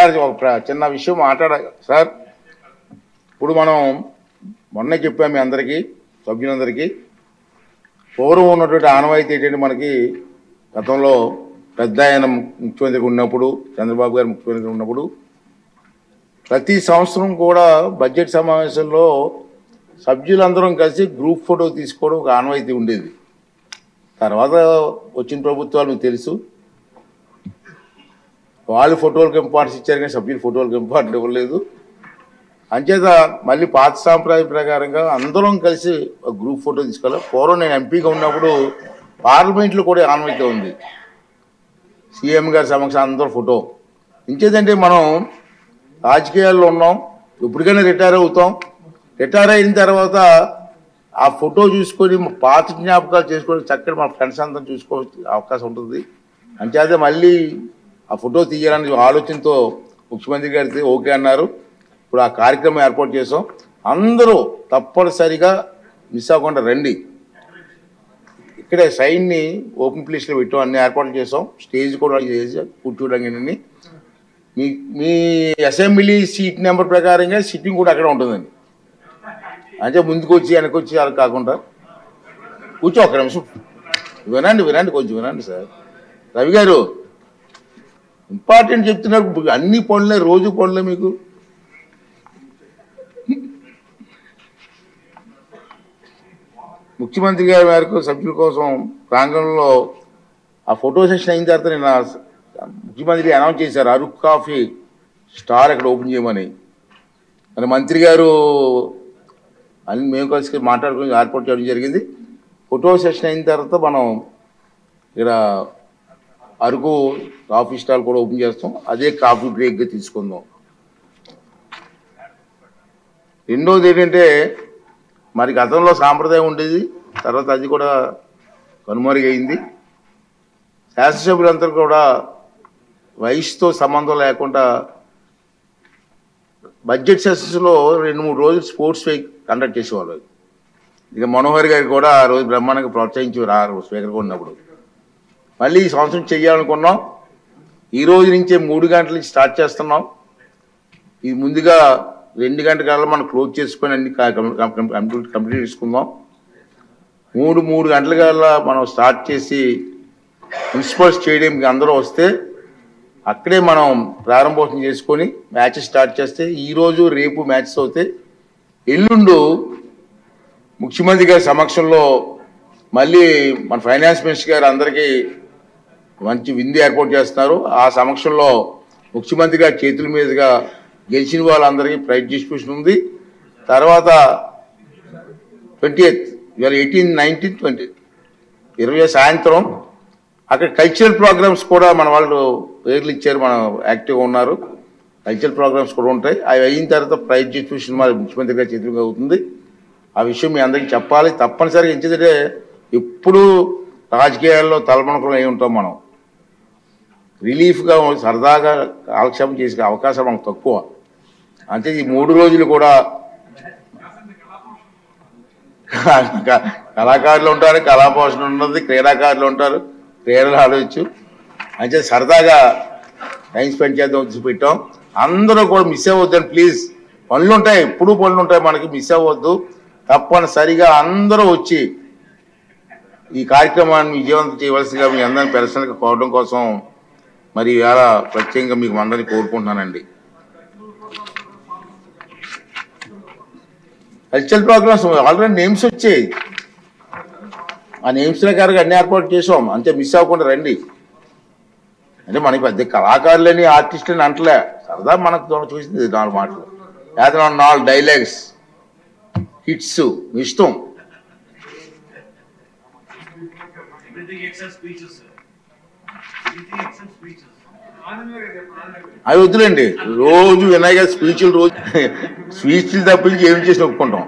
Sir ఒక చిన్న విషయం సార్. ఇప్పుడు మనం మొన్నే చెప్పాం మీ అందరికీ, సభ్యులందరికీ, పూర్వం ఉన్నటువంటి ఆనవాయితీ ఏంటంటే మనకి గతంలో పెద్ద ఆయన ముఖ్యమంత్రిగా ఉన్నప్పుడు, చంద్రబాబు గారు ముఖ్యమంత్రిగా ఉన్నప్పుడు ప్రతి సంవత్సరం కూడా బడ్జెట్ సమావేశంలో సభ్యులందరం కలిసి గ్రూప్ ఫోటో తీసుకోవడం ఒక ఆనవాయితీ ఉండేది. తర్వాత వచ్చిన ప్రభుత్వాలు మీకు తెలుసు, వాళ్ళు ఫోటోలకు ఇంపార్టెన్స్ ఇచ్చారు కానీ సభ్యుల ఫోటోలకు ఇంపార్టెన్స్ ఇవ్వలేదు. అంచేత మళ్ళీ పాత సాంప్రదాయం ప్రకారంగా అందరం కలిసి ఒక గ్రూప్ ఫోటో తీసుకోవాలి. పూర్వం నేను ఎంపీగా ఉన్నప్పుడు పార్లమెంట్లో కూడా ఆనవాయితీ ఉంది, సీఎం గారి సమక్షం అందరూ ఫోటో. ఇంకేదంటే మనం రాజకీయాల్లో ఉన్నాం, ఎప్పటికైనా రిటైర్ అవుతాం. రిటైర్ అయిన తర్వాత ఆ ఫోటో చూసుకొని పాత జ్ఞాపకాలు చేసుకొని చక్కటి మా ఫ్రెండ్స్ అందరం చూసుకోవచ్చు అవకాశం ఉంటుంది. అంచేత మళ్ళీ ఆ ఫోటో తీయాలని ఆలోచనతో ముఖ్యమంత్రి గారికి ఓకే అన్నారు. ఇప్పుడు ఆ కార్యక్రమం ఏర్పాటు చేసాం. అందరూ తప్పనిసరిగా మిస్ అవ్వకుండా రండి. ఇక్కడే సైన్ని ఓపెన్ ప్లేస్లో పెట్టాం, అన్ని ఏర్పాట్లు చేసాం, స్టేజ్ కూడా చేసి కూర్చోడానికి. మీ అసెంబ్లీ సీట్ నెంబర్ ప్రకారంగా సిట్టింగ్ కూడా అక్కడ ఉంటుందండి. అంటే ముందుకు వచ్చి వెనక్కి వచ్చి అలా కాకుండా కూర్చో. ఒక్క నిమిషం వినండి కొంచెం వినండి సార్. రవి గారు ఇంపార్టెంట్ చెప్తున్నారు, అన్ని పనులే, రోజు పనులే మీకు. ముఖ్యమంత్రి గారి మేరకు సభ్యుల కోసం ప్రాంగణంలో ఆ ఫోటో సెషన్ అయిన తర్వాత నేను ముఖ్యమంత్రి అనౌన్స్ చేశారు అరుక్ కాఫీ స్టార్ అక్కడ ఓపెన్ చేయమని. మరి మంత్రి గారు అన్ని మేము కలిసి మాట్లాడుకుని ఏర్పాటు చేయడం జరిగింది. ఫోటో సెషన్ అయిన తర్వాత మనం ఇక్కడ అరకు కాఫీ స్టాల్ కూడా ఓపెన్ చేస్తాం, అదే కాఫీ బ్రేక్గా తీసుకుందాం. రెండోది ఏంటంటే మరి గతంలో సాంప్రదాయం ఉండేది, తర్వాత అది కూడా కనుమరుగైంది. శాసనసభ్యులందరూ కూడా వయసుతో సంబంధం లేకుండా బడ్జెట్ సెషన్స్లో 2-3 రోజులు స్పోర్ట్స్ వీక్ కండక్ట్ చేసేవాళ్ళు. ఇక మనోహర్ గారికి కూడా ఆ రోజు బ్రహ్మాండంగా ప్రోత్సహించేవారు స్పీకర్గా ఉన్నప్పుడు. మళ్ళీ ఈ సంవత్సరం చేయాలనుకున్నాం. ఈ రోజు నుంచే 3 గంటల నుంచి స్టార్ట్ చేస్తున్నాం. ఇది ముందుగా 2 గంటల కల్లా మనం క్లోజ్ చేసుకొని అన్ని కంప్లీట్ చేసుకుందాం. 3 గంటల కల్లా మనం స్టార్ట్ చేసి మున్సిపల్ స్టేడియంకి అందరూ వస్తే అక్కడే మనం ప్రారంభోత్సవం చేసుకొని మ్యాచెస్ స్టార్ట్ చేస్తే ఈరోజు రేపు మ్యాచెస్ అవుతాయి. ఎల్లుండు ముఖ్యమంత్రి గారి సమక్షంలో మళ్ళీ మన ఫైనాన్స్ మినిస్టర్ గారు అందరికీ మంచి విందు ఏర్పాటు చేస్తున్నారు. ఆ సమక్షంలో ముఖ్యమంత్రి గారి చేతుల మీదుగా గెలిచిన వాళ్ళందరికీ ప్రైజ్ డిస్ట్రిబ్యూషన్ ఉంది. తర్వాత 28 ఇవాళ 18, 19, 20 20 సాయంత్రం అక్కడ కల్చరల్ ప్రోగ్రామ్స్ కూడా మన వాళ్ళు పేర్లు ఇచ్చారు, మనం యాక్టివ్గా ఉన్నారు. కల్చరల్ ప్రోగ్రామ్స్ కూడా ఉంటాయి. అవి అయిన తర్వాత ప్రైజ్ డిస్ట్రిబ్యూషన్ మరి ముఖ్యమంత్రి గారి చేతులుగా అవుతుంది. ఆ విషయం మీ అందరికీ చెప్పాలి తప్పనిసరిగా. ఎందుకంటే ఎప్పుడూ రాజకీయాల్లో తలమణకులు అయి ఉంటాం మనం. రిలీఫ్గా సరదాగా కాలక్షేపం చేసే అవకాశం మనకు తక్కువ. అంటే ఈ 3 రోజులు కూడా కళాకారులు ఉంటారు, కళాపోషణ ఉన్నది, క్రీడాకారులు ఉంటారు, క్రీడలు ఆడవచ్చు. అంటే సరదాగా టైం స్పెండ్ చేద్దాం పెట్టాం. అందరూ కూడా మిస్ అవ్వద్దని ప్లీజ్. పనులు ఉంటాయి, ఎప్పుడూ పనులు ఉంటాయి మనకి, మిస్ అవ్వద్దు. తప్పనిసరిగా అందరూ వచ్చి ఈ కార్యక్రమాన్ని విజయవంతం చేయవలసిందిగా మీ అందరినీ పర్సనల్గా కోరడం కోసం మరి ఇవాళ ప్రత్యేకంగా మీకు అందరినీ కోరుకుంటున్నానండి. కల్చరల్ ప్రోగ్రామ్స్ ఆల్రెడీ నేమ్స్ వచ్చాయి, ఆ నేమ్స్ ప్రకారంగా అన్ని ఏర్పాటు చేసాం. అంతే మిస్ అవ్వకుండా రండి. అంటే మనకి పెద్ద కళాకారులని ఆర్టిస్టులని అంటలే, సరదా మనకు చూసింది 4 మాటలు, లేదా 4 డైలాగ్స్, హిట్స్ ఇష్టం. అవి వద్దులేండి, రోజు వినాయక స్పీచ్లు, రోజు స్పీచ్లు తప్పించి ఏం చేసి ఒప్పుకుంటాం.